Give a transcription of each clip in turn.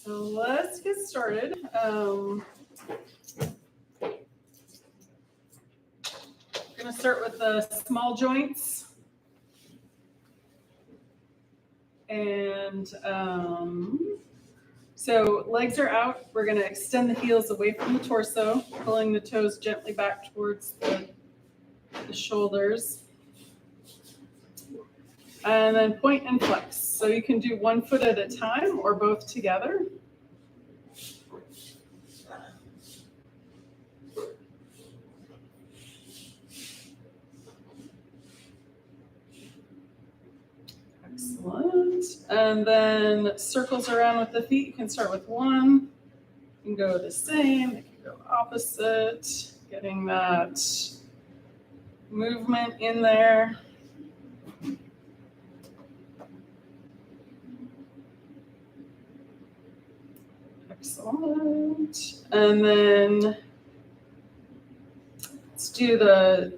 So let's get started. I'm going to start with the small joints. And so legs are out. We're going to extend the heels away from the torso, pulling the toes gently back towards the shoulders. And then point and flex. So you can do one foot at a time or both together. Excellent. And then circles around with the feet. You can start with one. You can go the same. You can go opposite. Getting that movement in there. Excellent. And then let's do the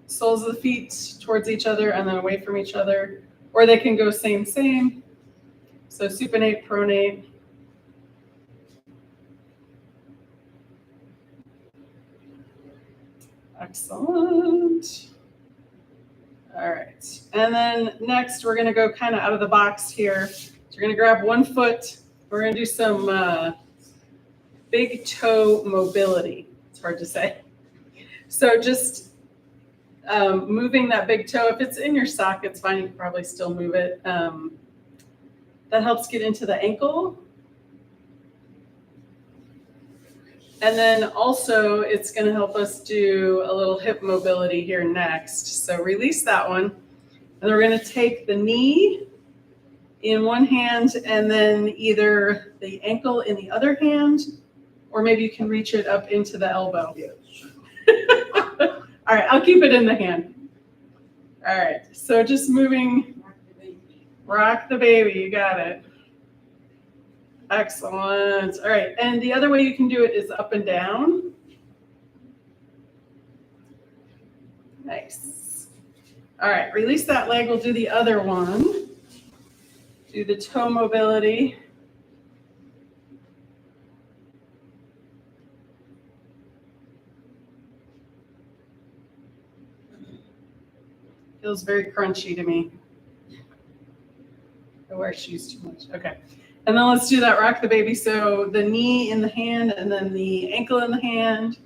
soles of the feet towards each other and then away from each other. Or they can go same. So supinate, pronate. Excellent. All right. And then next, we're going to go kind of out of the box here. So you're going to grab one foot. We're going to do some big toe mobility. It's hard to say. So just moving that big toe. If it's in your sock, it's fine. You can probably still move it. That helps get into the ankle. And then also it's going to help us do a little hip mobility here next. So release that one. And we're going to take the knee in one hand and then either the ankle in the other hand, or maybe you can reach it up into the elbow. Yeah, sure. All right, I'll keep it in the hand. All right, so just moving, rock the baby, you got it. Excellent. All right, and the other way you can do it is up and down. Nice. All right, release that leg. We'll do the other one. Do the toe mobility. Feels very crunchy to me. I wear shoes too much. Okay. And then let's do that rock the baby. So the knee in the hand and then the ankle in the hand.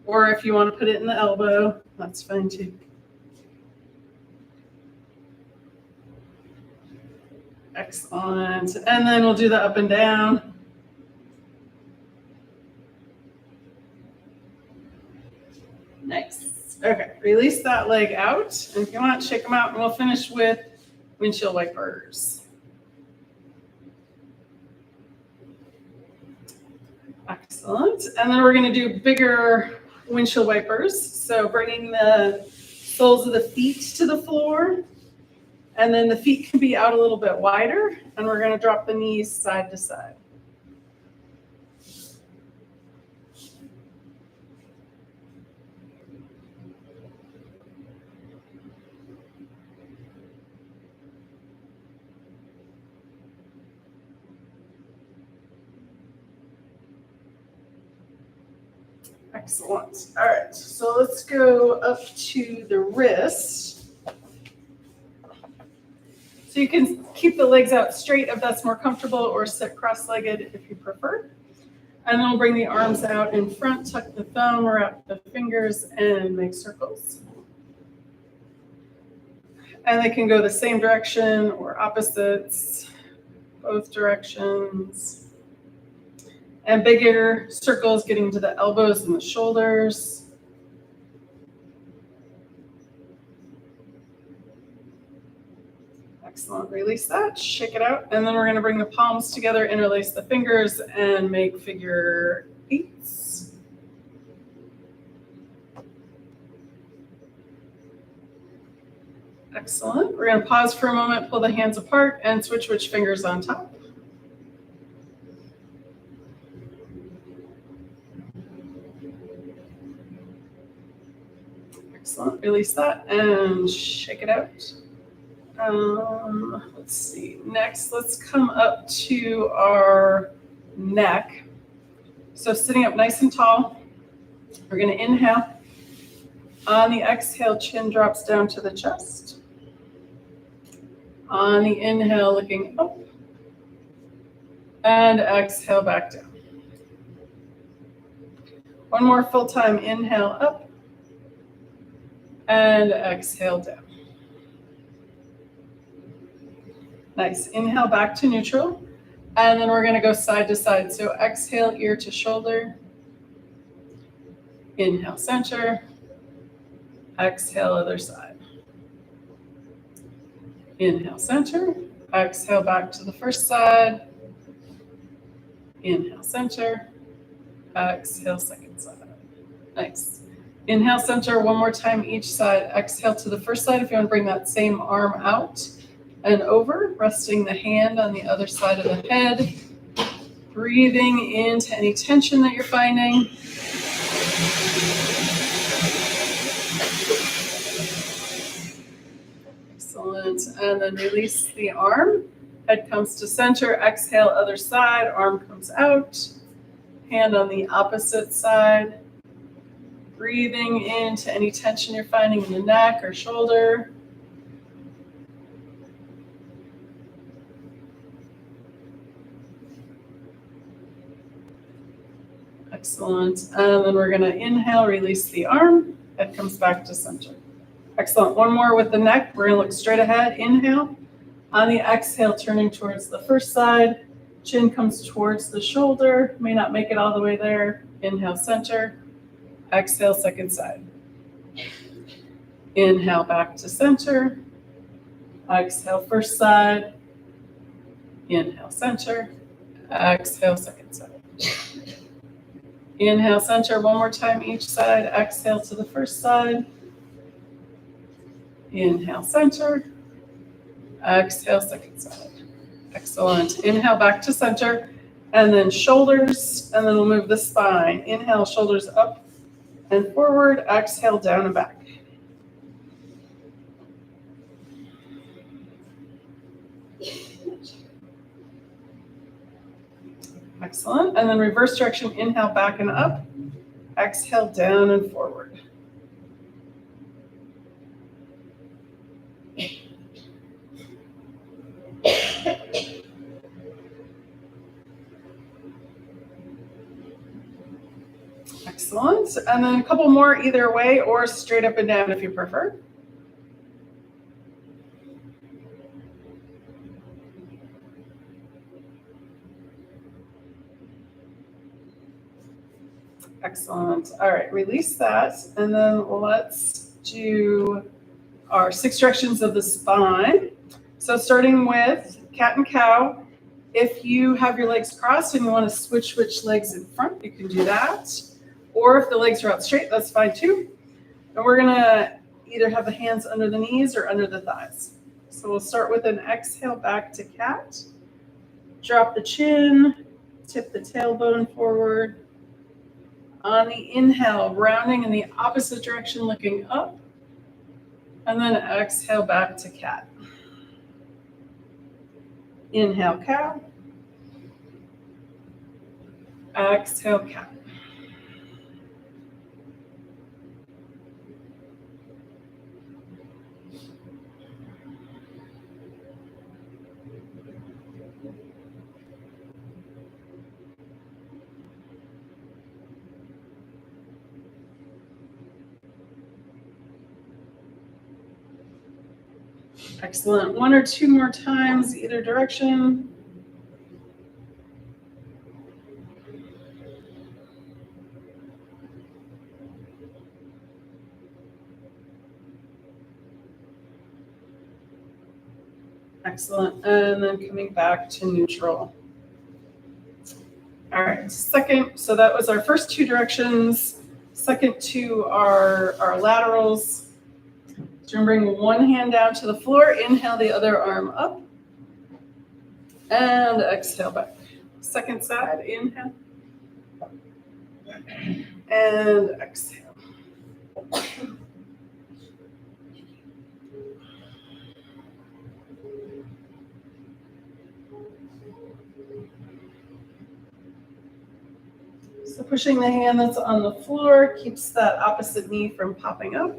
Or if you want to put it in the elbow, that's fine too. Excellent. And then we'll do the up and down. Nice. Okay. Release that leg out. And if you want, shake them out. And we'll finish with windshield wipers. Excellent. And then we're going to do bigger windshield wipers. So bringing the soles of the feet to the floor. And then the feet can be out a little bit wider. And we're going to drop the knees side to side. Excellent. All right, so let's go up to the wrist. So you can keep the legs out straight if that's more comfortable, or sit cross-legged if you prefer. And then we'll bring the arms out in front, tuck the thumb, wrap the fingers, and make circles. And they can go the same direction or opposites, both directions. And bigger circles getting to the elbows and the shoulders. Excellent. Release that, shake it out. And then we're going to bring the palms together, interlace the fingers, and make figure eights. Excellent. We're going to pause for a moment, pull the hands apart, and switch which fingers on top. Excellent. Release that and shake it out. Let's see. Next, let's come up to our neck. So sitting up nice and tall, we're going to inhale. On the exhale, chin drops down to the chest. On the inhale, looking up. And exhale back down. One more full time inhale up. And exhale down. Nice. Inhale back to neutral. And then we're going to go side to side. So exhale, ear to shoulder. Inhale, center. Exhale, other side. Inhale, center. Exhale, back to the first side. Inhale, center. Exhale, second side. Nice. Inhale, center, one more time each side. Exhale to the first side. If you want to bring that same arm out and over, resting the hand on the other side of the head. Breathing into any tension that you're finding. Excellent. And then release the arm. Head comes to center. Exhale, other side. Arm comes out. Hand on the opposite side. Breathing into any tension you're finding in the neck or shoulder. Excellent. And then we're going to inhale, release the arm. Head comes back to center. Excellent. One more with the neck. We're going to look straight ahead. Inhale. On the exhale, turning towards the first side. Chin comes towards the shoulder. May not make it all the way there. Inhale, center. Exhale, second side. Inhale, back to center. Exhale, first side. Inhale, center. Exhale, second side. Inhale, center, one more time each side. Exhale to the first side. Inhale, center. Exhale, second side. Excellent. Inhale, back to center. And then shoulders, and then we'll move the spine. Inhale, shoulders up and forward. Exhale, down and back. Excellent. And then reverse direction, inhale, back and up. Exhale, down and forward. Excellent. And then a couple more either way or straight up and down if you prefer. Excellent. All right, release that. And then let's do our 6 directions of the spine. So starting with cat and cow. If you have your legs crossed and you want to switch legs in front, you can do that. Or if the legs are out straight, that's fine too. And we're going to either have the hands under the knees or under the thighs. So we'll start with an exhale back to cat. Drop the chin, tip the tailbone forward. On the inhale, rounding in the opposite direction, looking up. And then exhale back to cat. Inhale, cow. Exhale, cat. Excellent. 1 or 2 more times, either direction. Excellent. And then coming back to neutral. All right, second, so that was our first 2 directions. Second 2 are our laterals. So we're going to bring one hand down to the floor, inhale the other arm up, and exhale back. Second side, inhale, and exhale. So pushing the hand that's on the floor keeps that opposite knee from popping up.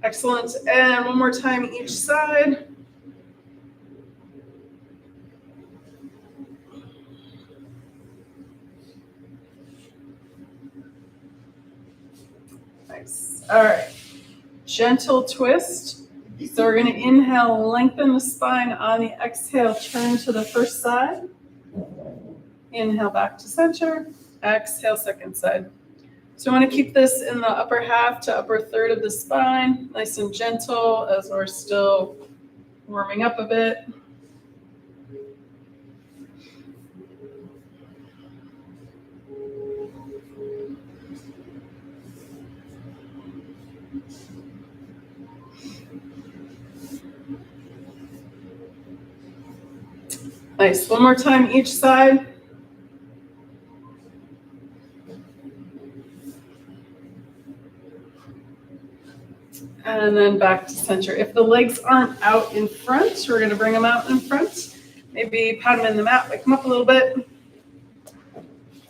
Excellent. And one more time each side. Nice. All right. Gentle twist. So we're going to inhale, lengthen the spine. On the exhale, turn to the first side. Inhale back to center. Exhale, second side. So I want to keep this in the upper half to upper third of the spine, nice and gentle as we're still warming up a bit. Nice. One more time each side. And then back to center. If the legs aren't out in front, we're going to bring them out in front. Maybe pat them in the mat, wake them up a little bit.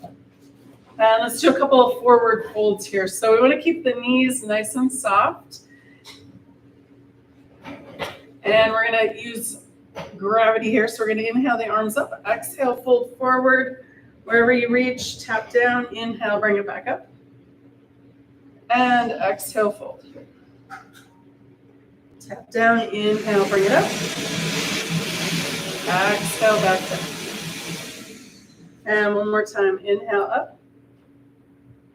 And let's do a couple of forward folds here. So we want to keep the knees nice and soft. And we're going to use gravity here. So we're going to inhale the arms up, exhale, fold forward. Wherever you reach, tap down, inhale, bring it back up. And exhale, fold. Tap down, inhale, bring it up. Exhale, back down. And one more time, inhale up.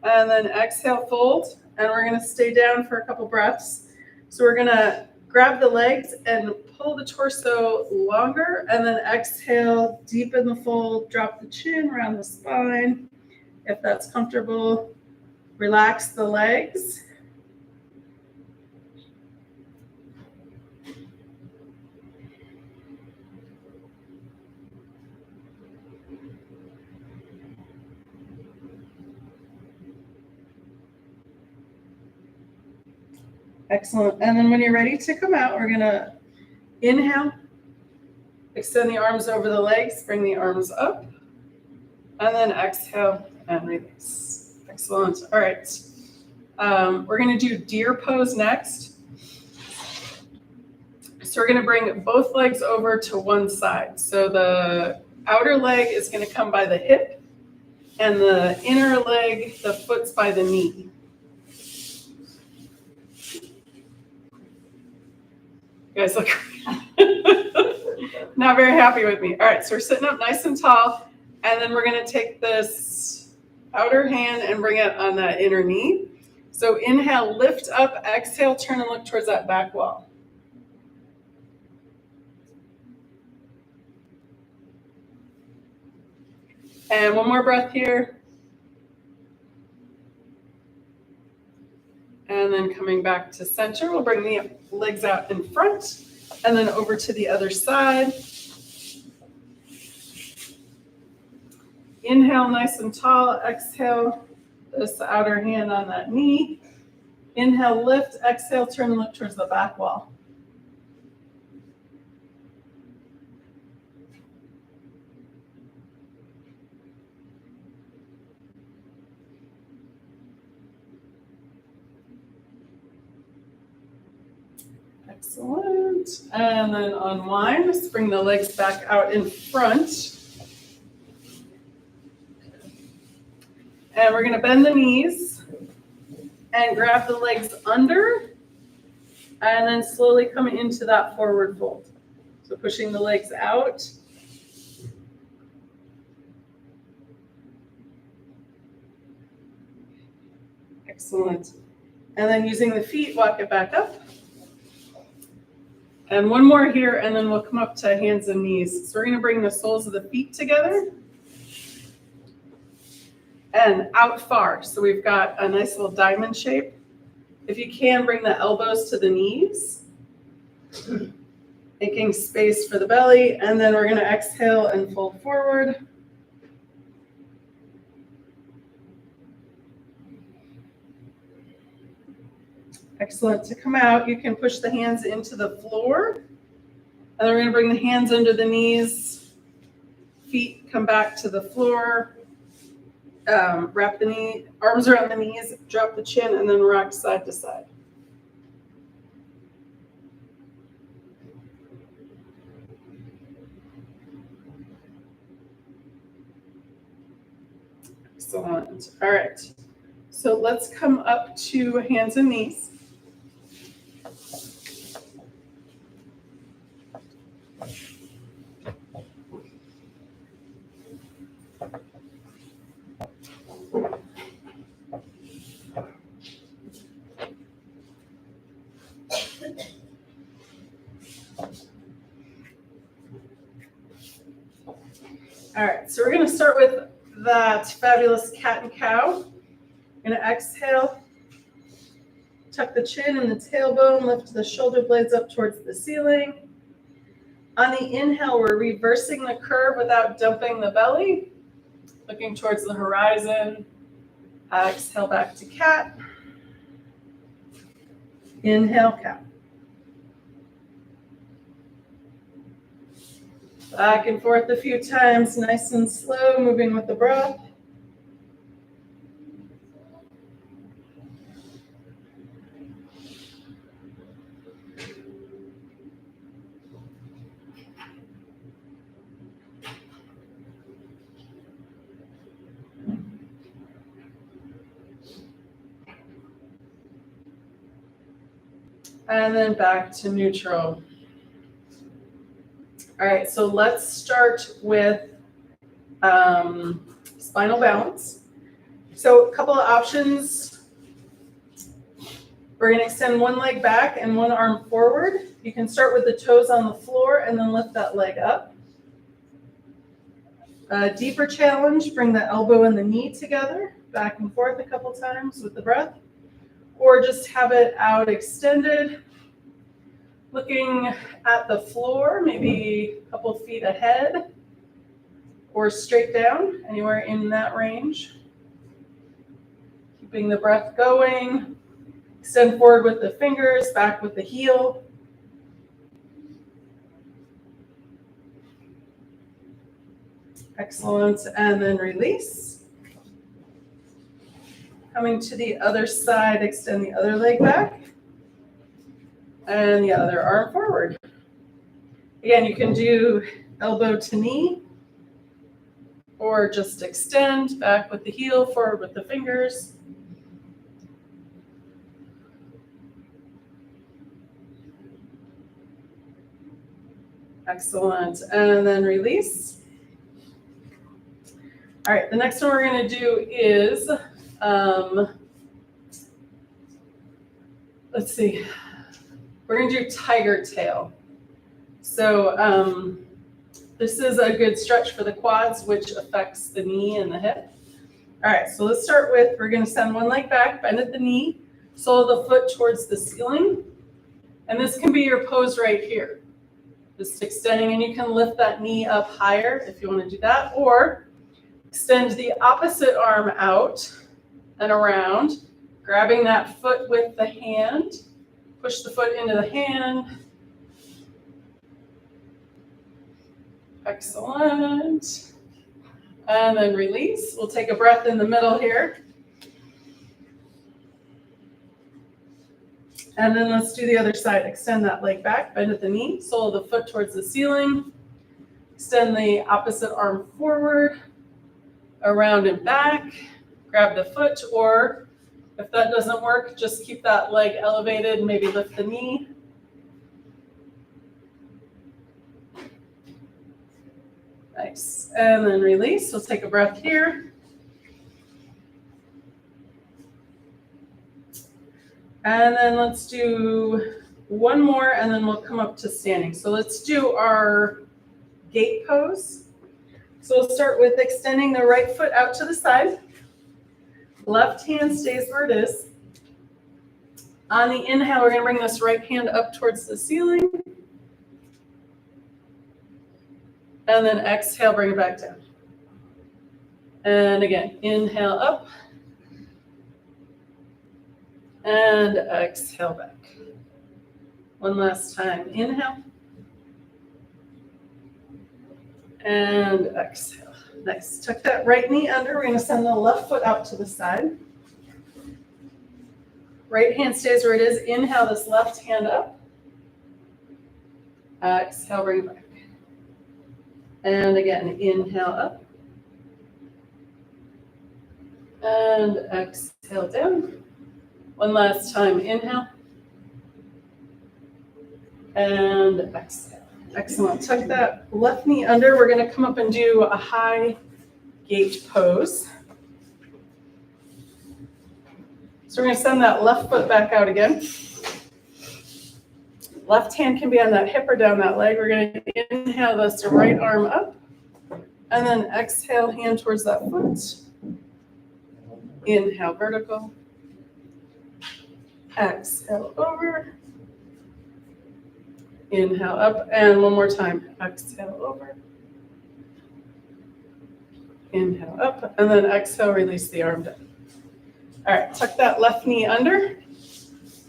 And then exhale, fold. And we're going to stay down for a couple breaths. So we're going to grab the legs and pull the torso longer. And then exhale, deepen the fold, drop the chin around the spine. If that's comfortable, relax the legs. Excellent. And then when you're ready to come out, we're going to inhale, extend the arms over the legs, bring the arms up, and then exhale and release. Excellent. All right. We're going to do deer pose next. So we're going to bring both legs over to one side. So the outer leg is going to come by the hip, and the inner leg, the foot's by the knee. You guys look not very happy with me. All right, so we're sitting up nice and tall, and then we're going to take this outer hand and bring it on that inner knee. So inhale, lift up, exhale, turn and look towards that back wall. And one more breath here. And then coming back to center, we'll bring the legs out in front and then over to the other side. Inhale, nice and tall. Exhale, this outer hand on that knee. Inhale, lift. Exhale, turn and look towards the back wall. Excellent. And then unwind. Let's bring the legs back out in front. And we're going to bend the knees and grab the legs under and then slowly come into that forward fold. So pushing the legs out. Excellent. And then using the feet, walk it back up. And one more here, and then we'll come up to hands and knees. So we're going to bring the soles of the feet together and out far. So we've got a nice little diamond shape. If you can, bring the elbows to the knees, making space for the belly, and then we're going to exhale and fold forward. Excellent. To come out, you can push the hands into the floor, and then we're going to bring the hands under the knees, feet come back to the floor, wrap the arms around the knees, drop the chin, and then rock side to side. Excellent. All right. So let's come up to hands and knees. All right, so we're going to start with that fabulous cat and cow. Going to exhale, tuck the chin and the tailbone, lift the shoulder blades up towards the ceiling. On the inhale, we're reversing the curve without dumping the belly, looking towards the horizon. Exhale back to cat. Inhale, cat. Back and forth a few times, nice and slow, moving with the breath. And then back to neutral. All right, so let's start with spinal balance. So a couple of options. We're going to extend one leg back and one arm forward. You can start with the toes on the floor and then lift that leg up. A deeper challenge, bring the elbow and the knee together, back and forth a couple times with the breath. Or just have it out extended. Looking at the floor, maybe a couple feet ahead or straight down, anywhere in that range. Keeping the breath going. Extend forward with the fingers, back with the heel. Excellent, and then release. Coming to the other side, extend the other leg back. And the other arm forward. Again, you can do elbow to knee, or just extend back with the heel, forward with the fingers. Excellent, and then release. All right, the next one we're going to do is, let's see. We're going to do tiger tail. So this is a good stretch for the quads, which affects the knee and the hip. All right, so let's start with, we're going to send one leg back, bend at the knee, sole of the foot towards the ceiling. And this can be your pose right here. Just extending, and you can lift that knee up higher if you want to do that, or extend the opposite arm out and around, grabbing that foot with the hand. Push the foot into the hand. Excellent. And then release. We'll take a breath in the middle here. And then let's do the other side. Extend that leg back, bend at the knee, sole of the foot towards the ceiling. Extend the opposite arm forward, around and back. Grab the foot, or if that doesn't work, just keep that leg elevated, maybe lift the knee. Nice. And then release. We'll take a breath here. And then let's do one more, and then we'll come up to standing. So let's do our gate pose. So we'll start with extending the right foot out to the side. Left hand stays where it is. On the inhale, we're going to bring this right hand up towards the ceiling. And then exhale, bring it back down. And again, inhale up. And exhale back. One last time. Inhale. And exhale. Nice. Tuck that right knee under. We're going to send the left foot out to the side. Right hand stays where it is. Inhale this left hand up. Exhale, bring it back. And again, inhale up. And exhale down. One last time. Inhale. And exhale. Excellent. Tuck that left knee under. We're going to come up and do a high gate pose. So we're going to send that left foot back out again. Left hand can be on that hip or down that leg. We're going to inhale this right arm up. And then exhale, hand towards that foot. Inhale, vertical. Exhale, over. Inhale, up. And one more time. Exhale, over. Inhale, up. And then exhale, release the arm down. All right, tuck that left knee under.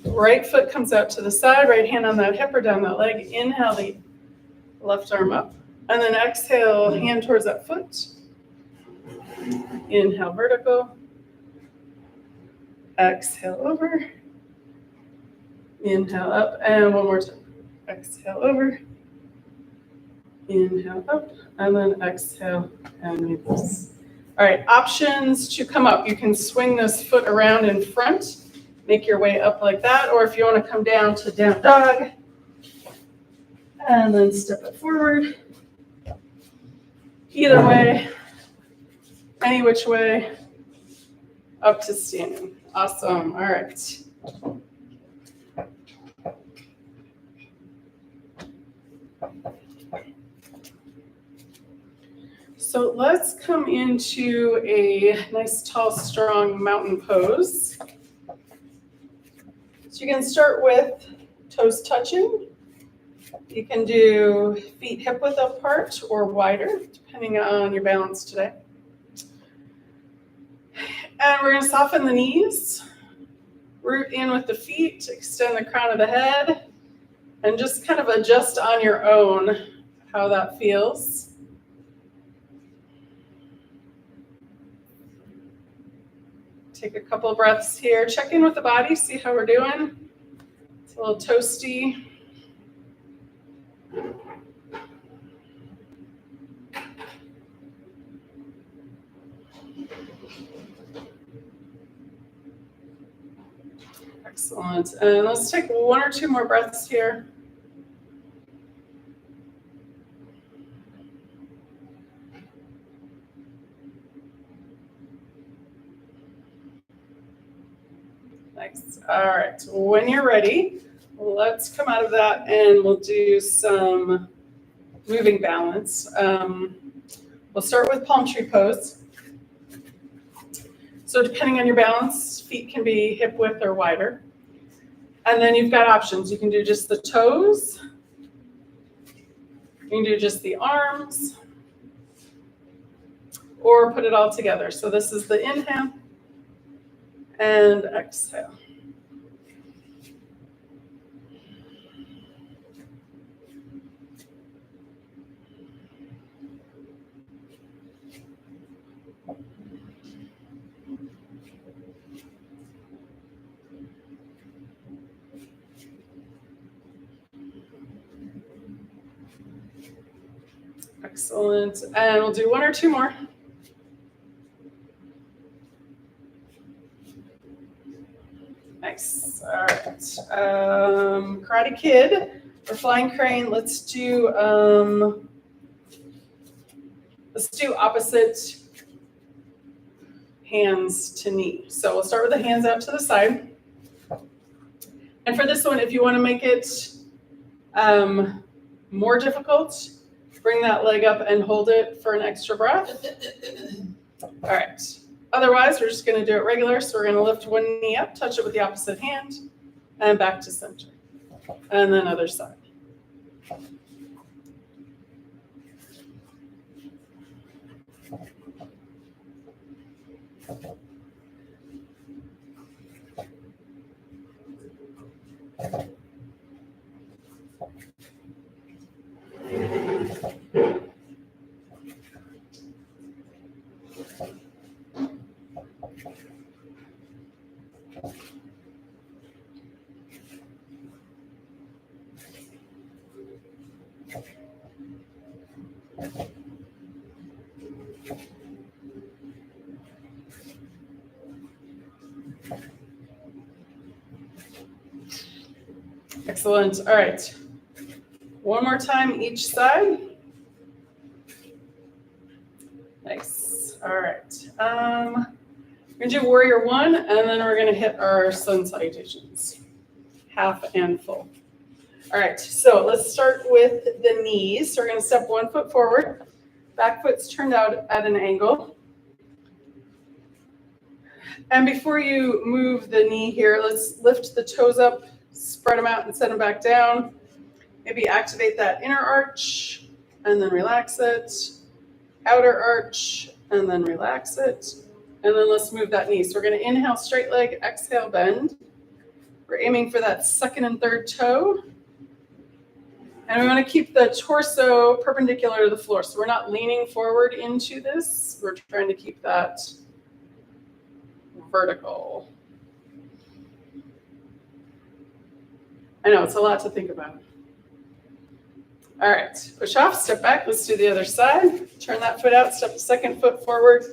Right foot comes out to the side, right hand on that hip or down that leg. Inhale the left arm up. And then exhale, hand towards that foot. Inhale, vertical. Exhale, over. Inhale, up. And one more time. Exhale, over. Inhale, up. And then exhale and release. All right, options to come up. You can swing this foot around in front, make your way up like that, or if you want to come down to down dog, and then step it forward. Either way, any which way, up to standing. Awesome. All right. So let's come into a nice, tall, strong mountain pose. So you can start with toes touching. You can do feet hip width apart or wider, depending on your balance today. And we're going to soften the knees, root in with the feet, extend the crown of the head, and just kind of adjust on your own how that feels. Take a couple of breaths here. Check in with the body, see how we're doing. It's a little toasty. Excellent. And let's take one or two more breaths here. Nice. All right. When you're ready, let's come out of that and we'll do some moving balance. We'll start with palm tree pose. So depending on your balance, feet can be hip width or wider. And then you've got options. You can do just the toes. You can do just the arms. Or put it all together. So this is the inhale and exhale. Excellent. And we'll do one or two more. Nice. All right. Karate Kid or Flying Crane. Let's do opposite hands to knee. So we'll start with the hands out to the side. And for this one, if you want to make it more difficult, bring that leg up and hold it for an extra breath. All right. Otherwise, we're just going to do it regular. So we're going to lift one knee up, touch it with the opposite hand, and back to center. And then other side. Excellent. All right. One more time each side. Nice. All right. We're going to do warrior one, and then we're going to hit our sun salutations, half and full. All right. So let's start with the knees. So we're going to step 1 foot forward. Back foot's turned out at an angle. And before you move the knee here, let's lift the toes up, spread them out and set them back down. Maybe activate that inner arch and then relax it. Outer arch and then relax it. And then let's move that knee. So we're going to inhale, straight leg, exhale, bend. We're aiming for that second and third toe. And we want to keep the torso perpendicular to the floor. So we're not leaning forward into this. We're trying to keep that vertical. I know, it's a lot to think about. All right, push off, step back. Let's do the other side. Turn that foot out, step the second foot forward.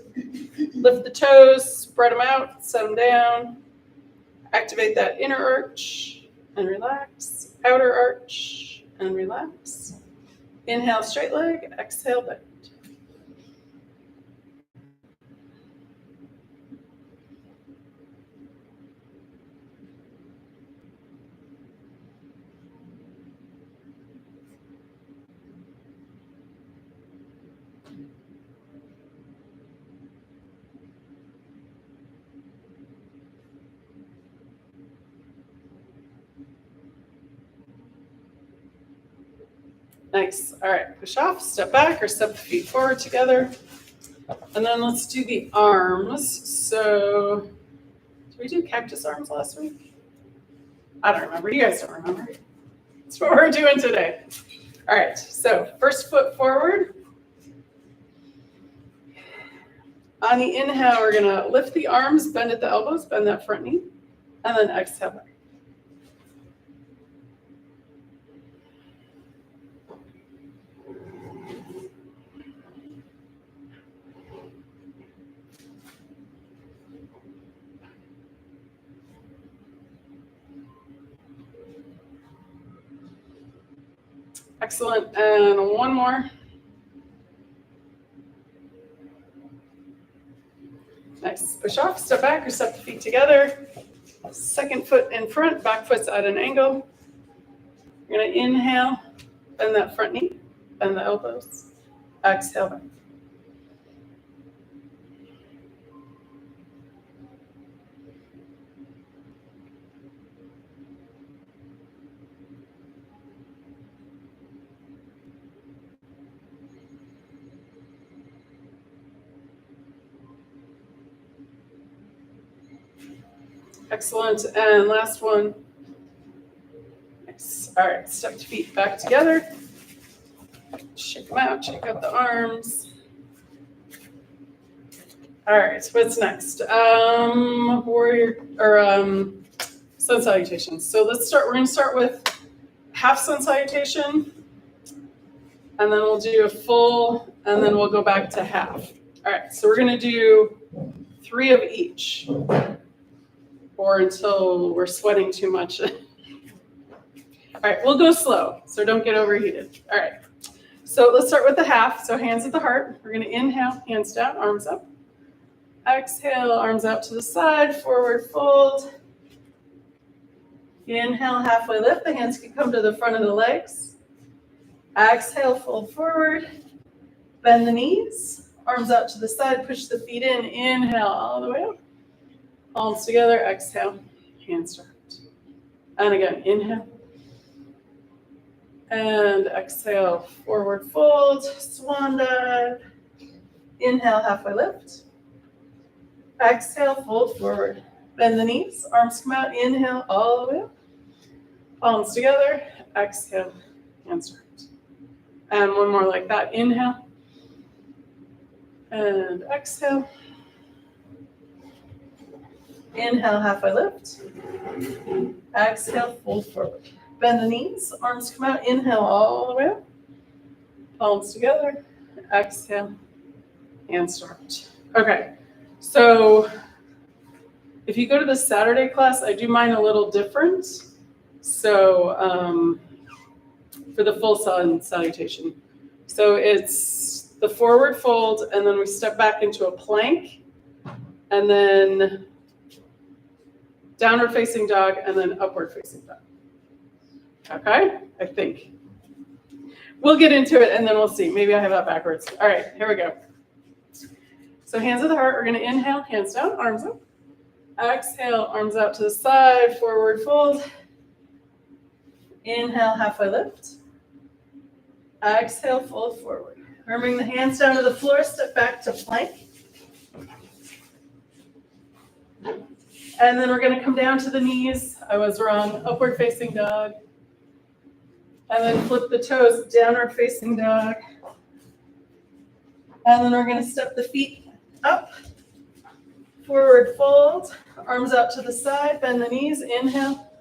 Lift the toes, spread them out, set them down. Activate that inner arch and relax. Outer arch and relax. Inhale, straight leg, exhale, bend. Nice. All right, push off, step back, or step the feet forward together. And then let's do the arms. So, did we do cactus arms last week? I don't remember. You guys don't remember. That's what we're doing today. All right, so first foot forward. On the inhale, we're going to lift the arms, bend at the elbows, bend that front knee, and then exhale back. Excellent. And one more. Nice. Push off, step back, or step the feet together. Second foot in front, back foot's at an angle. You're going to inhale, bend that front knee, bend the elbows. Exhale back. Excellent. And last one. Nice. All right, step the feet back together. Shake them out, shake out the arms. All right, what's next? Warrior or sun salutations. So let's start. We're going to start with half sun salutation, and then we'll do a full, and then we'll go back to half. All right, so we're going to do 3 of each, or until we're sweating too much. All right, we'll go slow, so don't get overheated. All right, so let's start with the half. So hands at the heart. We're going to inhale, hands down, arms up. Exhale, arms out to the side, forward fold. Inhale, halfway lift. The hands can come to the front of the legs. Exhale, fold forward. Bend the knees. Arms out to the side, push the feet in. Inhale, all the way up. Palms together, exhale, hands to heart. And again, inhale. And exhale, forward fold, swan dive. Inhale, halfway lift. Exhale, fold forward. Bend the knees, arms come out. Inhale, all the way up. Palms together. Exhale, hands right. And one more like that. Inhale. And exhale. Inhale, halfway lift. Exhale, fold forward. Bend the knees, arms come out. Inhale, all the way up. Palms together. Exhale, and start. Okay, so if you go to the Saturday class, I do mine a little different. So for the full sun salutation. So it's the forward fold, and then we step back into a plank, and then downward facing dog, and then upward facing dog. Okay, I think. We'll get into it and then we'll see. Maybe I have that backwards. All right, here we go. So hands of the heart, we're gonna inhale, hands down, arms up. Exhale, arms out to the side, forward fold. Inhale, halfway lift. Exhale, fold forward. We're bring the hands down to the floor, step back to plank. And then we're gonna come down to the knees. I was wrong, upward facing dog. And then flip the toes, downward facing dog. And then we're gonna step the feet up, forward fold, arms out to the side, bend the knees, inhale.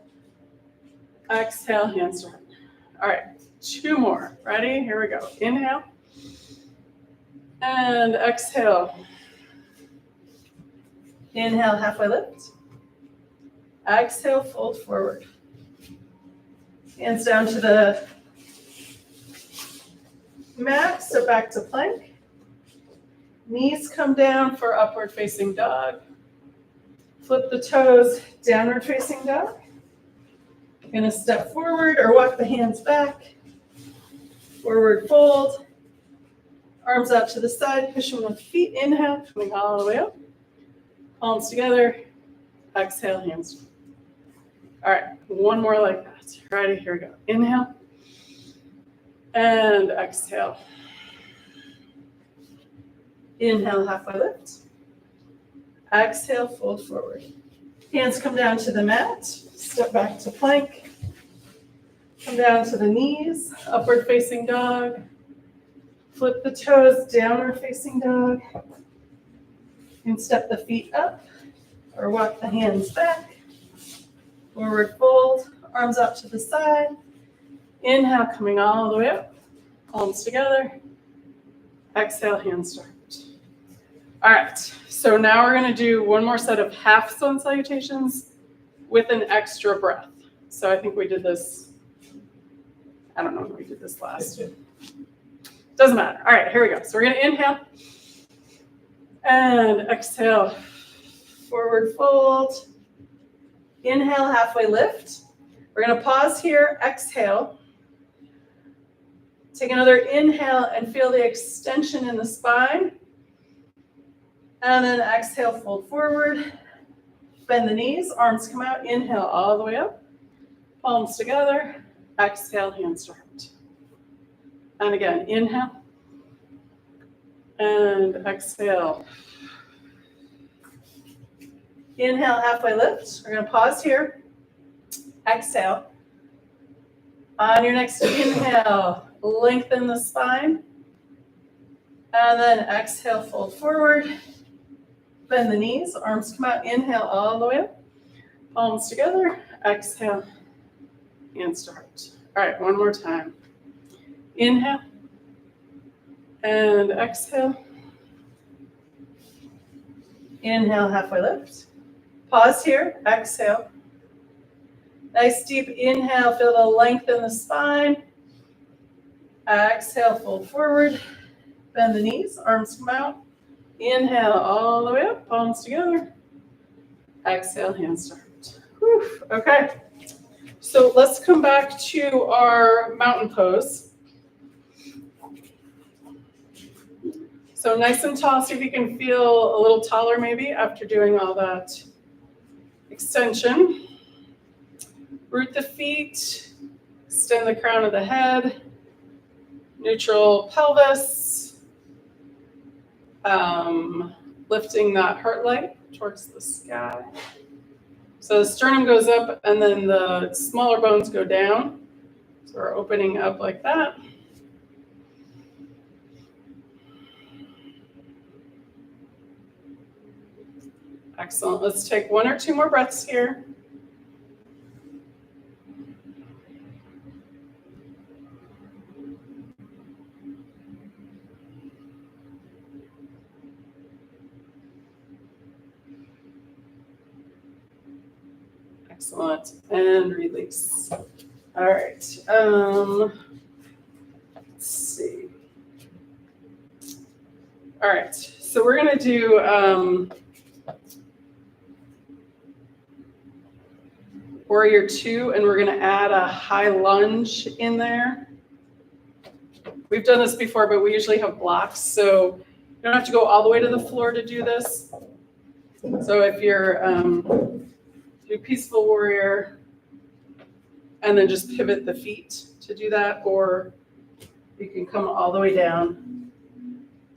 Exhale, hands to heart. All right, 2 more. Ready? Here we go. Inhale. And exhale. Inhale, halfway lift. Exhale, fold forward. Hands down to the mat, step back to plank. Knees come down for upward facing dog. Flip the toes, downward facing dog. Gonna step forward or walk the hands back. Forward fold. Arms out to the side, push them with feet. Inhale, coming all the way up. Palms together. Exhale, hands. All right, one more like that. Ready? Here we go. Inhale. And exhale. Inhale, halfway lift. Exhale, fold forward. Hands come down to the mat. Step back to plank. Come down to the knees. Upward facing dog. Flip the toes, downward facing dog. And step the feet up or walk the hands back. Forward fold, arms out to the side. Inhale, coming all the way up. Palms together. Exhale, hands start. All right, so now we're gonna do one more set of half sun salutations with an extra breath. So I think we did this, I don't know when we did this last. Doesn't matter. All right, here we go. So we're gonna inhale and exhale, forward fold. Inhale, halfway lift. We're gonna pause here, exhale. Take another inhale and feel the extension in the spine. And then exhale, fold forward. Bend the knees, arms come out. Inhale all the way up. Palms together. Exhale, hands to heart. And again, inhale. And exhale. Inhale, halfway lift. We're gonna pause here. Exhale. On your next inhale, lengthen the spine. And then exhale, fold forward. Bend the knees, arms come out. Inhale all the way up. Palms together. Exhale, hands to heart. All right, one more time. Inhale. And exhale. Inhale, halfway lift. Pause here, exhale. Nice deep inhale, feel the length in the spine. Exhale, fold forward. Bend the knees, arms come out. Inhale all the way up, palms together. Exhale, hands start. Whew. Okay, so let's come back to our mountain pose. So nice and tall, see if you can feel a little taller maybe after doing all that extension. Root the feet, extend the crown of the head, neutral pelvis, lifting that heart light towards the sky. So the sternum goes up and then the smaller bones go down. So we're opening up like that. Excellent. Let's take 1 or 2 more breaths here. Excellent. And release. All right. Let's see. All right. So we're going to do Warrior 2, and we're going to add a high lunge in there. We've done this before, but we usually have blocks, so you don't have to go all the way to the floor to do this. So if you're do Peaceful Warrior and then just pivot the feet to do that, or you can come all the way down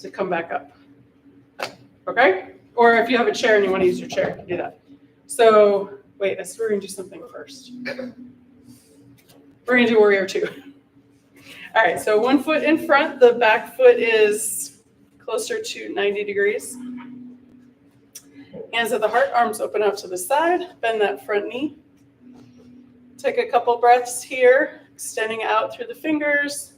to come back up. Okay? Or if you have a chair and you want to use your chair, you can do that. So wait, we're going to do something first. We're going to do Warrior 2. All right, so 1 foot in front, the back foot is closer to 90 degrees. Hands at the heart, arms open out to the side, bend that front knee. Take a couple breaths here, extending out through the fingers.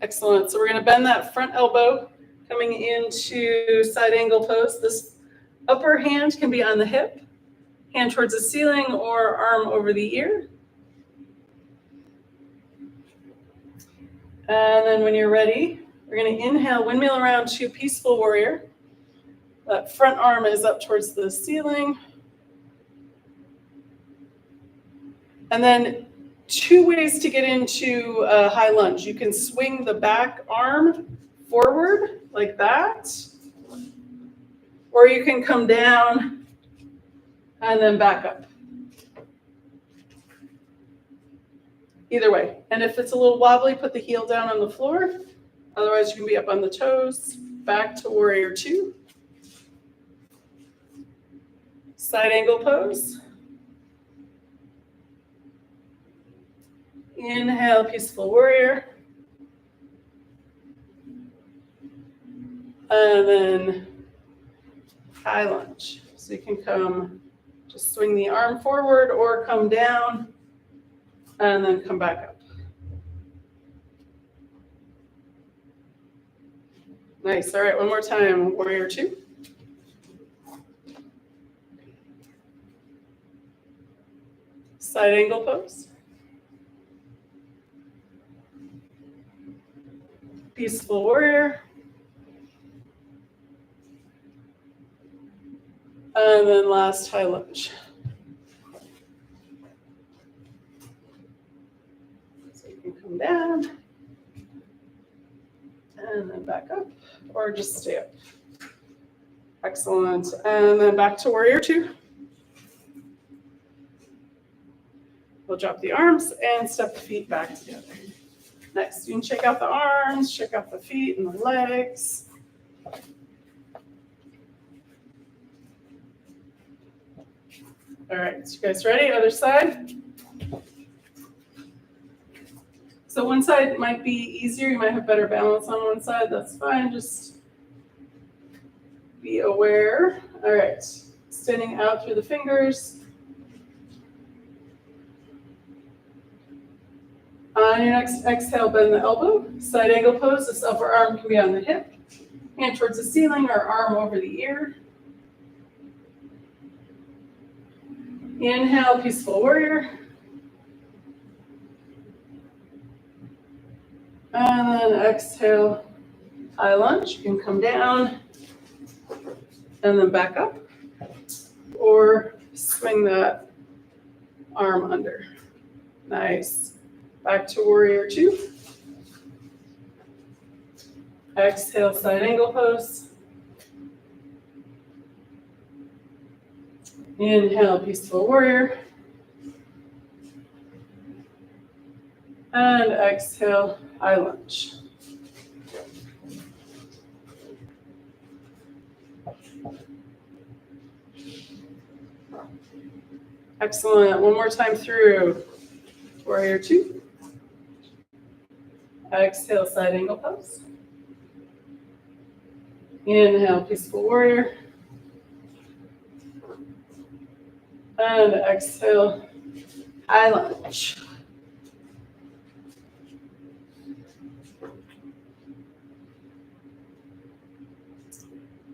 Excellent, so we're gonna bend that front elbow, coming into side angle pose. This upper hand can be on the hip, hand towards the ceiling or arm over the ear. And then when you're ready, we're going to inhale, windmill around to Peaceful Warrior. That front arm is up towards the ceiling. And then 2 ways to get into a high lunge. You can swing the back arm forward like that, or you can come down and then back up. Either way. And if it's a little wobbly, put the heel down on the floor. Otherwise, you can be up on the toes. Back to Warrior 2. Side angle pose. Inhale, Peaceful Warrior. And then high lunge. So you can come, just swing the arm forward or come down and then come back up. Nice. All right, one more time. Warrior 2. Side angle pose. Peaceful Warrior. And then last high lunge. So you can come down and then back up, or just stay up. Excellent. And then back to Warrior 2. We'll drop the arms and step the feet back together. Next, you can shake out the arms, shake out the feet and the legs. All right, so you guys ready? Other side. So one side might be easier. You might have better balance on one side. That's fine. Just be aware. All right, extending out through the fingers. On your next exhale, bend the elbow. Side angle pose. This upper arm can be on the hip. Hand towards the ceiling or arm over the ear. Inhale, Peaceful Warrior. And then exhale, high lunge. You can come down and then back up, or swing that arm under. Nice. Back to Warrior 2. Exhale, side angle pose. Inhale, peaceful warrior. And exhale, high lunge. Excellent. One more time through. Warrior 2. Exhale, side angle pose. Inhale, peaceful warrior. And exhale, high lunge.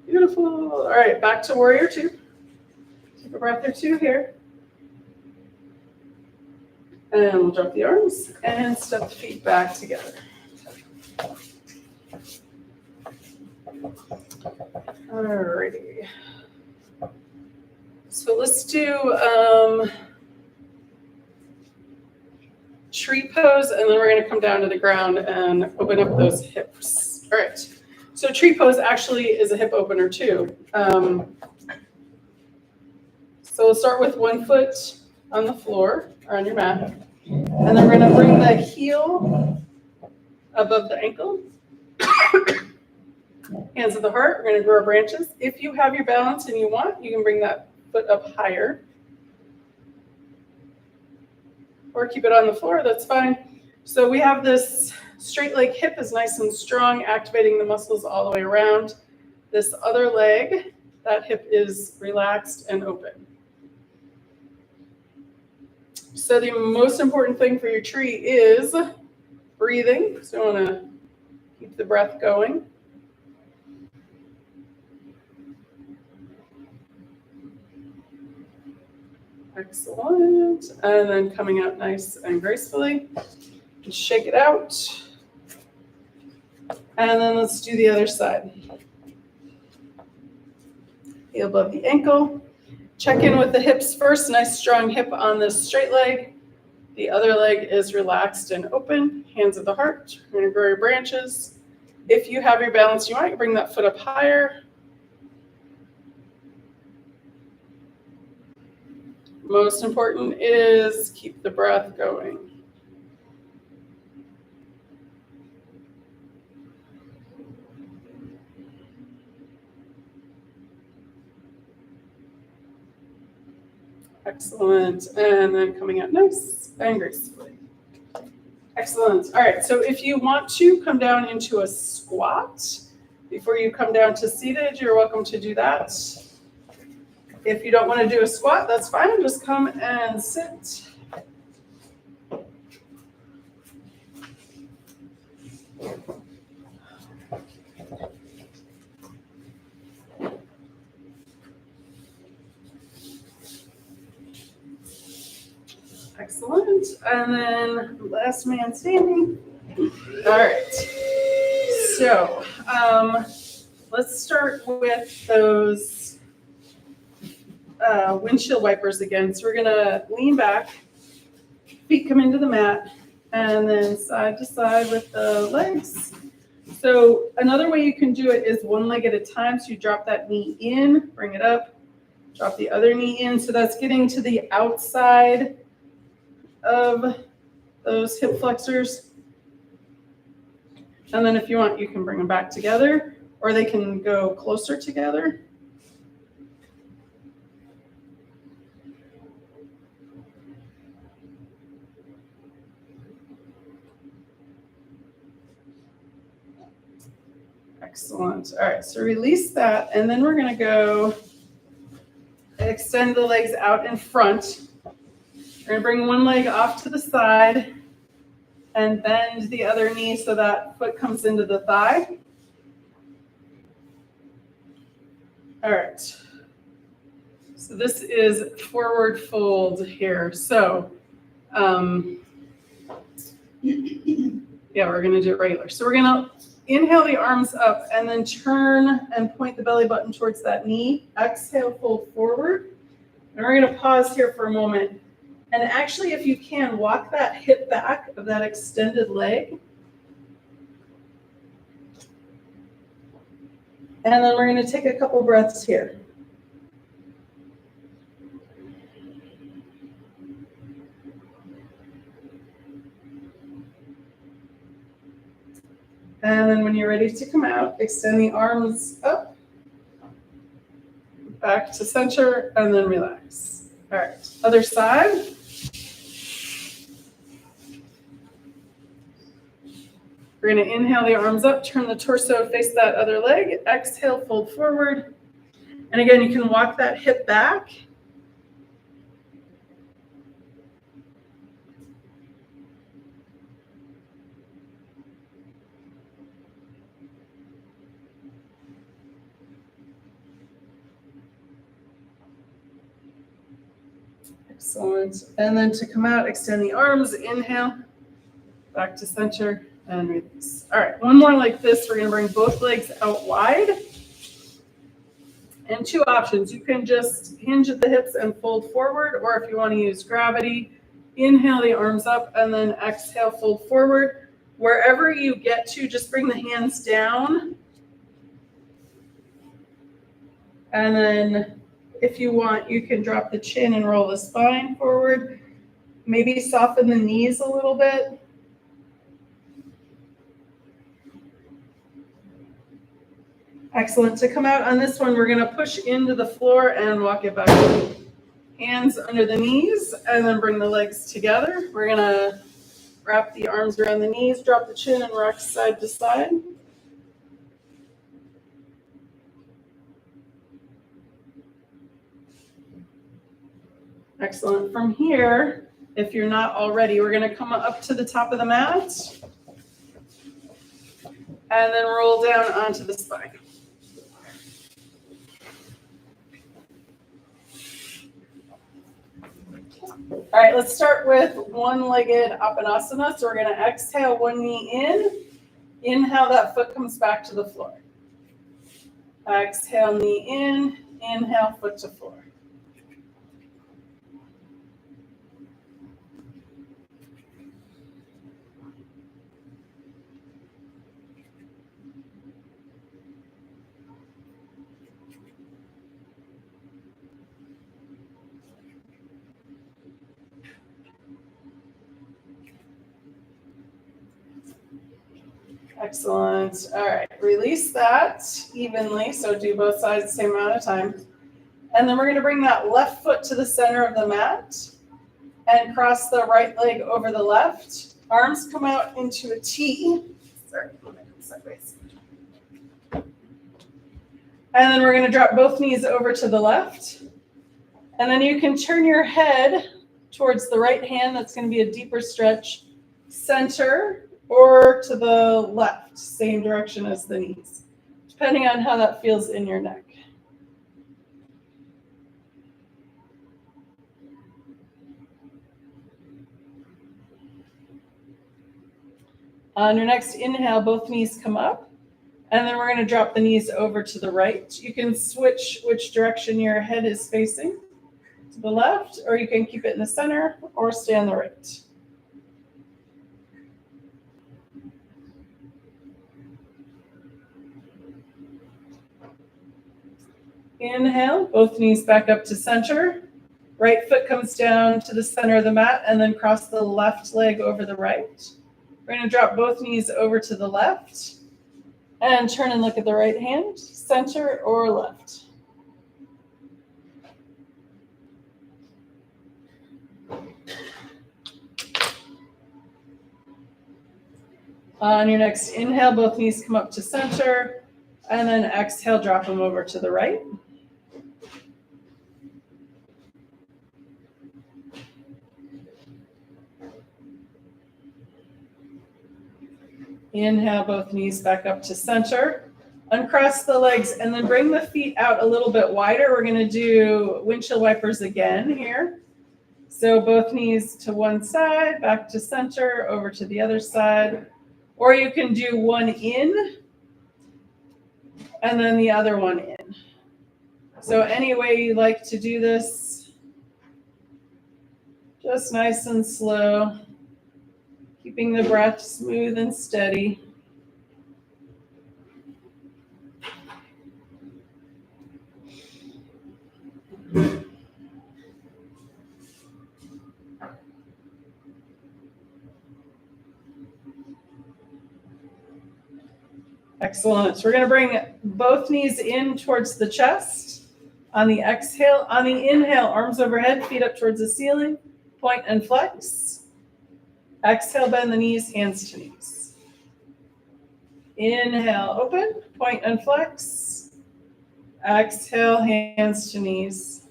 Beautiful. All right, back to warrior 2. Take a breath or two here. And we'll drop the arms and step the feet back together. Alrighty. So let's do tree pose, and then we're going to come down to the ground and open up those hips. All right. So tree pose actually is a hip opener too. So we'll start with one foot on the floor or on your mat. And then we're going to bring the heel above the ankle. Hands at the heart. We're going to grow our branches. If you have your balance and you want, you can bring that foot up higher. Or keep it on the floor, that's fine. So we have this straight leg hip is nice and strong, activating the muscles all the way around. This other leg, that hip is relaxed and open. So the most important thing for your tree is breathing. So you want to keep the breath going. Excellent. And then coming out nice and gracefully. Just shake it out. And then let's do the other side. Heel above the ankle. Check in with the hips first. Nice strong hip on this straight leg. The other leg is relaxed and open. Hands at the heart. We're going to grow your branches. If you have your balance, you might bring that foot up higher. Most important is keep the breath going. Excellent. And then coming out nice and gracefully. Excellent. All right. So if you want to come down into a squat before you come down to seated, you're welcome to do that. If you don't want to do a squat, that's fine. Just come and sit. Excellent. And then last man standing. All right. So let's start with those windshield wipers again. So we're going to lean back, feet come into the mat, and then side to side with the legs. So another way you can do it is one leg at a time. So you drop that knee in, bring it up, drop the other knee in. So that's getting to the outside of those hip flexors. And then if you want, you can bring them back together, or they can go closer together. Excellent. All right, so release that, and then we're going to go extend the legs out in front. We're going to bring one leg off to the side and bend the other knee so that foot comes into the thigh. All right. So this is forward fold here. So yeah, we're going to do it regular. So we're going to inhale the arms up and then turn and point the belly button towards that knee. Exhale, fold forward. And we're going to pause here for a moment. And actually, if you can, walk that hip back of that extended leg. And then we're going to take a couple breaths here. And then when you're ready to come out, extend the arms up, back to center, and then relax. All right, other side. We're going to inhale the arms up, turn the torso, face that other leg. Exhale, fold forward. And again, you can walk that hip back. Excellent. And then to come out, extend the arms, inhale, back to center, and release. All right, one more like this. We're going to bring both legs out wide. And two options. You can just hinge at the hips and fold forward, or if you want to use gravity, inhale the arms up and then exhale, fold forward. Wherever you get to, just bring the hands down. And then if you want, you can drop the chin and roll the spine forward. Maybe soften the knees a little bit. Excellent. To come out on this one, we're going to push into the floor and walk it back. Hands under the knees, and then bring the legs together. We're going to wrap the arms around the knees, drop the chin, and rock side to side. Excellent. From here, if you're not already, we're going to come up to the top of the mat, and then roll down onto the spine. All right, let's start with one-legged Apanasana. So we're going to exhale one knee in. Inhale, that foot comes back to the floor. Exhale, knee in. Inhale, foot to floor. Excellent. All right, release that evenly. So do both sides the same amount of time. And then we're going to bring that left foot to the center of the mat and cross the right leg over the left. Arms come out into a T. Sorry, sideways. And then we're going to drop both knees over to the left. And then you can turn your head towards the right hand. That's going to be a deeper stretch. Center or to the left, same direction as the knees, depending on how that feels in your neck. On your next inhale, both knees come up, and then we're going to drop the knees over to the right. You can switch which direction your head is facing, to the left, or you can keep it in the center or stay on the right. Inhale, both knees back up to center. Right foot comes down to the center of the mat and then cross the left leg over the right. We're going to drop both knees over to the left and turn and look at the right hand, center or left. On your next inhale, both knees come up to center, and then exhale, drop them over to the right. Inhale, both knees back up to center. Uncross the legs and then bring the feet out a little bit wider. We're going to do windshield wipers again here. So both knees to one side, back to center, over to the other side. Or you can do one in and then the other one in. So any way you like to do this, just nice and slow, keeping the breath smooth and steady. Excellent. So we're going to bring both knees in towards the chest. On the exhale, on the inhale, arms overhead, feet up towards the ceiling, point and flex. Exhale, bend the knees, hands to knees. Inhale, open, point and flex. Exhale, hands to knees.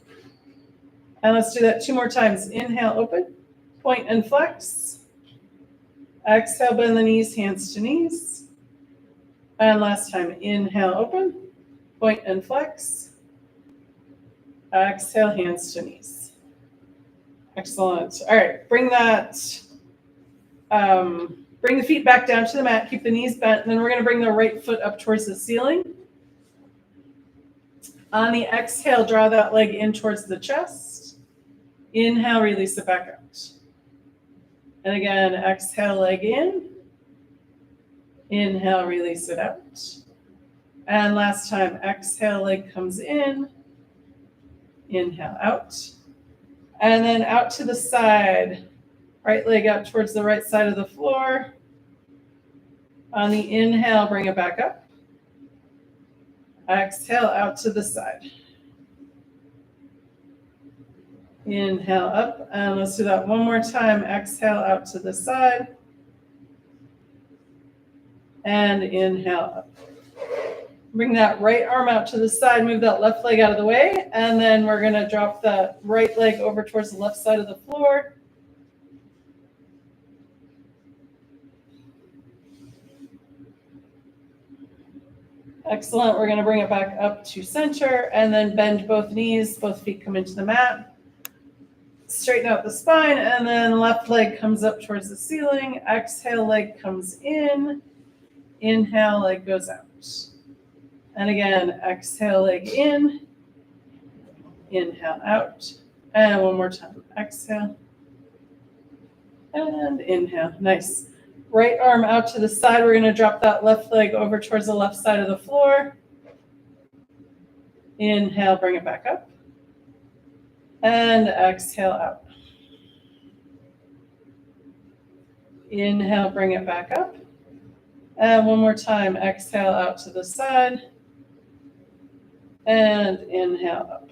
And let's do that 2 more times. Inhale, open, point and flex. Exhale, bend the knees, hands to knees. And last time, inhale, open, point and flex. Exhale, hands to knees. Excellent. All right, bring the feet back down to the mat, keep the knees bent, and then we're going to bring the right foot up towards the ceiling. On the exhale, draw that leg in towards the chest. Inhale, release it back out. And again, exhale, leg in. Inhale, release it out. And last time, exhale, leg comes in. Inhale, out. And then out to the side. Right leg out towards the right side of the floor. On the inhale, bring it back up. Exhale, out to the side. Inhale, up. And let's do that one more time. Exhale, out to the side. And inhale, up. Bring that right arm out to the side, move that left leg out of the way, and then we're going to drop that right leg over towards the left side of the floor. Excellent. We're going to bring it back up to center and then bend both knees, both feet come into the mat. Straighten out the spine, and then left leg comes up towards the ceiling. Exhale, leg comes in. Inhale, leg goes out. And again, exhale, leg in. Inhale, out. And one more time. Exhale. And inhale. Nice. Right arm out to the side. We're going to drop that left leg over towards the left side of the floor. Inhale, bring it back up. And exhale, out. Inhale, bring it back up. And one more time. Exhale, out to the side. And inhale, up.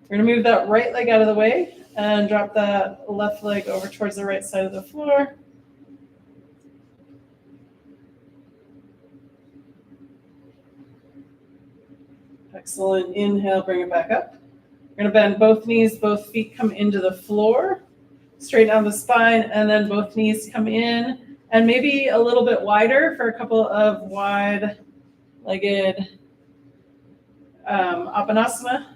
We're going to move that right leg out of the way and drop that left leg over towards the right side of the floor. Excellent. Inhale, bring it back up. We're going to bend both knees, both feet come into the floor. Straighten out the spine, and then both knees come in. And maybe a little bit wider for a couple of wide-legged Apanasana.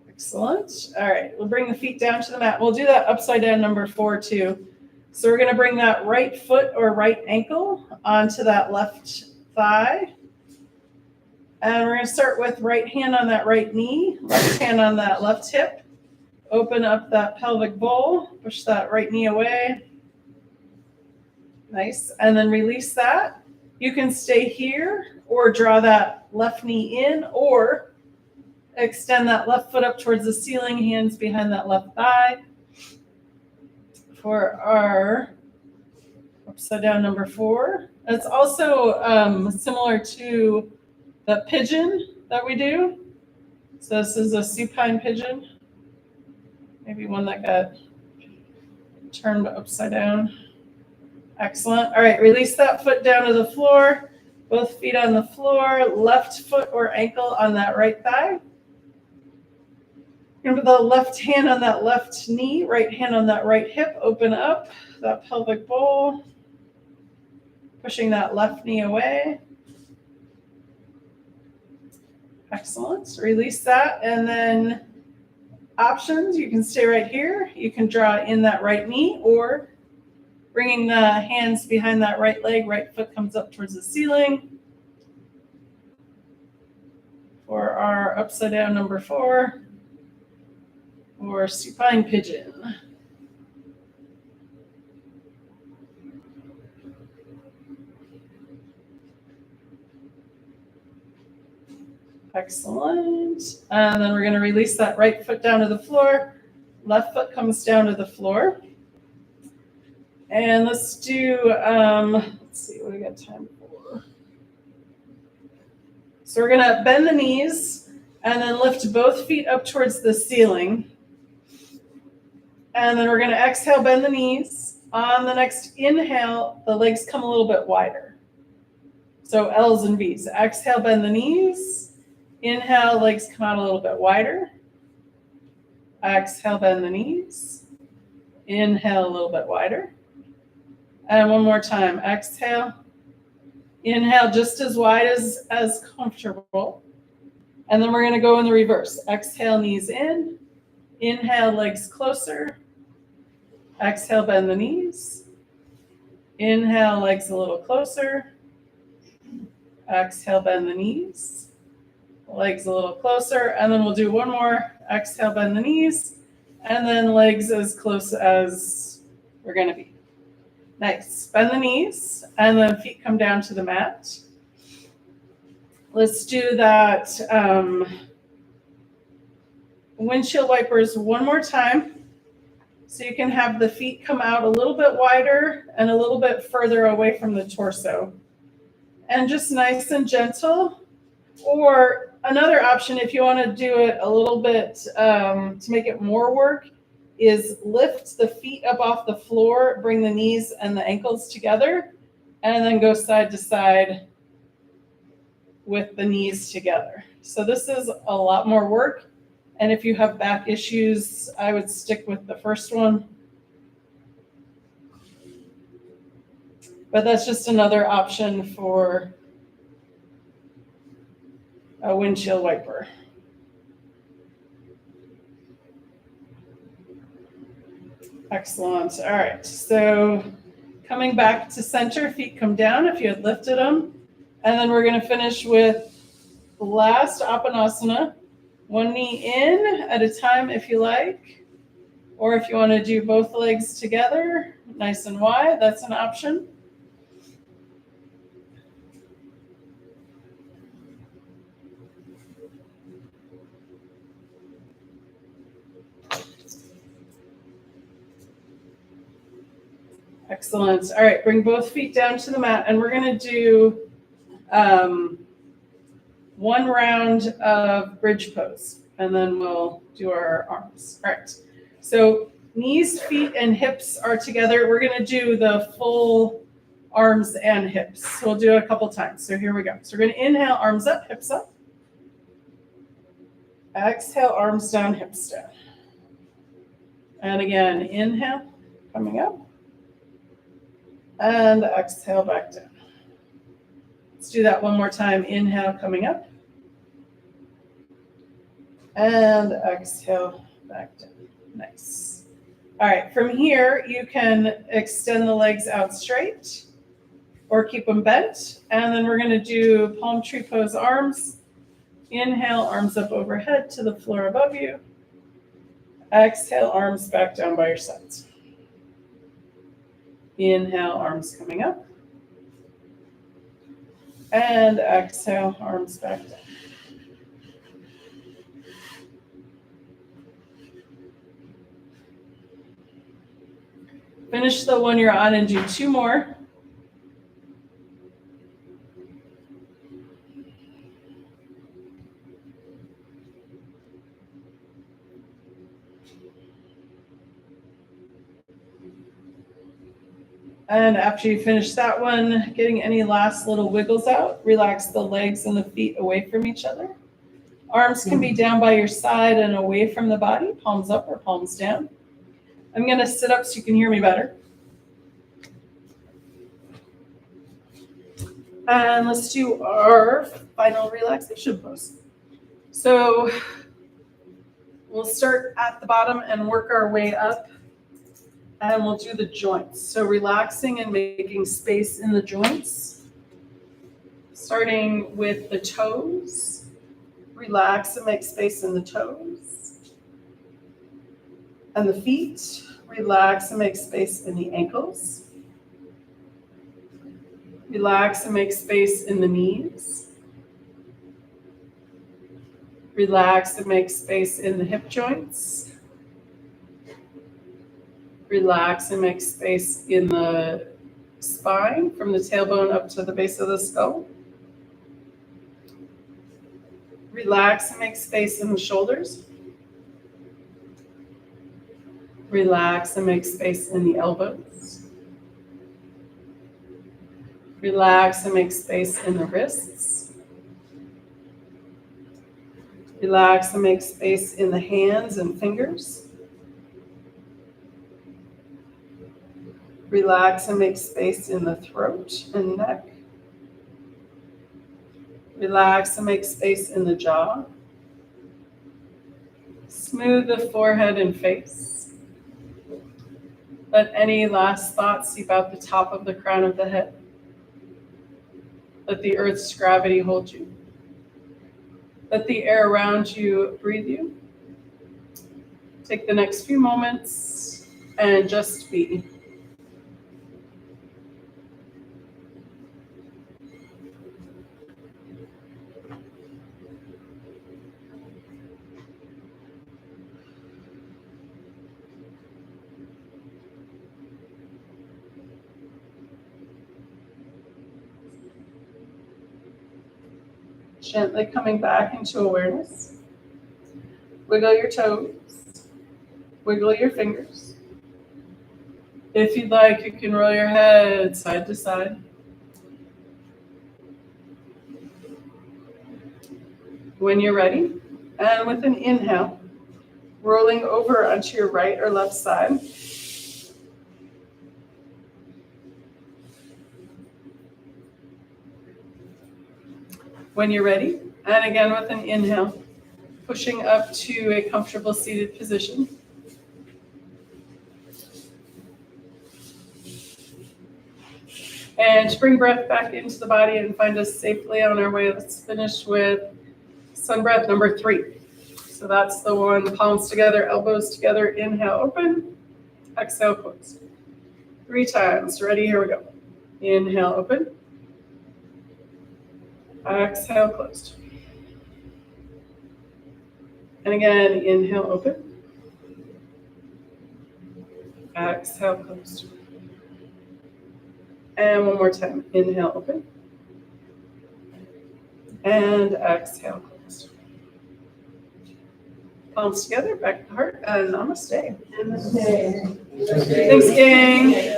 Excellent. All right, we'll bring the feet down to the mat. We'll do that upside down number 4 too. So we're going to bring that right foot or right ankle onto that left thigh. And we're going to start with right hand on that right knee, left hand on that left hip. Open up that pelvic bowl, push that right knee away. Nice. And then release that. You can stay here or draw that left knee in, or extend that left foot up towards the ceiling, hands behind that left thigh. For our upside down number 4. It's also similar to the pigeon that we do. So this is a supine pigeon. Maybe one that got turned upside down. Excellent. All right, release that foot down to the floor. Both feet on the floor, left foot or ankle on that right thigh. Remember the left hand on that left knee, right hand on that right hip. Open up that pelvic bowl, pushing that left knee away. Excellent. Release that, and then options. You can stay right here. You can draw in that right knee, or bringing the hands behind that right leg, right foot comes up towards the ceiling. For our upside down number 4. Or supine pigeon. Excellent. And then we're going to release that right foot down to the floor. Left foot comes down to the floor. And let's do, let's see, what do we got time for? So we're going to bend the knees and then lift both feet up towards the ceiling. And then we're going to exhale, bend the knees. On the next inhale, the legs come a little bit wider. So L's and V's. Exhale, bend the knees. Inhale, legs come out a little bit wider. Exhale, bend the knees. Inhale, a little bit wider. And one more time. Exhale. Inhale, just as wide as comfortable. And then we're going to go in the reverse. Exhale, knees in. Inhale, legs closer. Exhale, bend the knees. Inhale, legs a little closer. Exhale, bend the knees. Legs a little closer. And then we'll do one more. Exhale, bend the knees. And then legs as close as we're going to be. Nice. Bend the knees. And then feet come down to the mat. Let's do that windshield wipers one more time. So you can have the feet come out a little bit wider and a little bit further away from the torso. And just nice and gentle. Or another option, if you want to do it a little bit to make it more work, is lift the feet up off the floor, bring the knees and the ankles together, and then go side to side with the knees together. So this is a lot more work. And if you have back issues, I would stick with the first one. But that's just another option for a windshield wiper. Excellent. All right. So coming back to center, feet come down if you had lifted them. And then we're going to finish with the last Apanasana. One knee in at a time if you like. Or if you want to do both legs together, nice and wide, that's an option. Excellent. All right, bring both feet down to the mat, and we're going to do one round of bridge pose, and then we'll do our arms. All right. So knees, feet, and hips are together. We're going to do the full arms and hips. So we'll do it a couple times. So here we go. So we're going to inhale, arms up, hips up. Exhale, arms down, hips down. And again, inhale, coming up. And exhale, back down. Let's do that one more time. Inhale, coming up. And exhale, back down. Nice. All right, from here, you can extend the legs out straight or keep them bent. And then we're going to do palm tree pose arms. Inhale, arms up overhead to the floor above you. Exhale, arms back down by your sides. Inhale, arms coming up. And exhale, arms back down. Finish the one you're on and do two more. And after you finish that one, getting any last little wiggles out, relax the legs and the feet away from each other. Arms can be down by your side and away from the body, palms up or palms down. I'm going to sit up so you can hear me better. And let's do our final relaxation pose. So we'll start at the bottom and work our way up. And we'll do the joints. So relaxing and making space in the joints. Starting with the toes. Relax and make space in the toes. And the feet. Relax and make space in the ankles. Relax and make space in the knees. Relax and make space in the hip joints. Relax and make space in the spine from the tailbone up to the base of the skull. Relax and make space in the shoulders. Relax and make space in the elbows. Relax and make space in the wrists. Relax and make space in the hands and fingers. Relax and make space in the throat and neck. Relax and make space in the jaw. Smooth the forehead and face. Let any last thoughts seep out the top of the crown of the head. Let the earth's gravity hold you. Let the air around you breathe you. Take the next few moments and just be. Gently coming back into awareness. Wiggle your toes. Wiggle your fingers. If you'd like, you can roll your head side to side. When you're ready, and with an inhale, rolling over onto your right or left side. When you're ready, and again with an inhale, pushing up to a comfortable seated position. And bring breath back into the body and find us safely on our way. Let's finish with sun breath number 3. So that's the one, palms together, elbows together, inhale, open, exhale, close. 3 times, ready, here we go. Inhale, open. Exhale, closed. And again, inhale, open. Exhale, closed. And one more time. Inhale, open. And exhale, closed. Palms together, back to heart, and namaste. Namaste. Thanks, gang.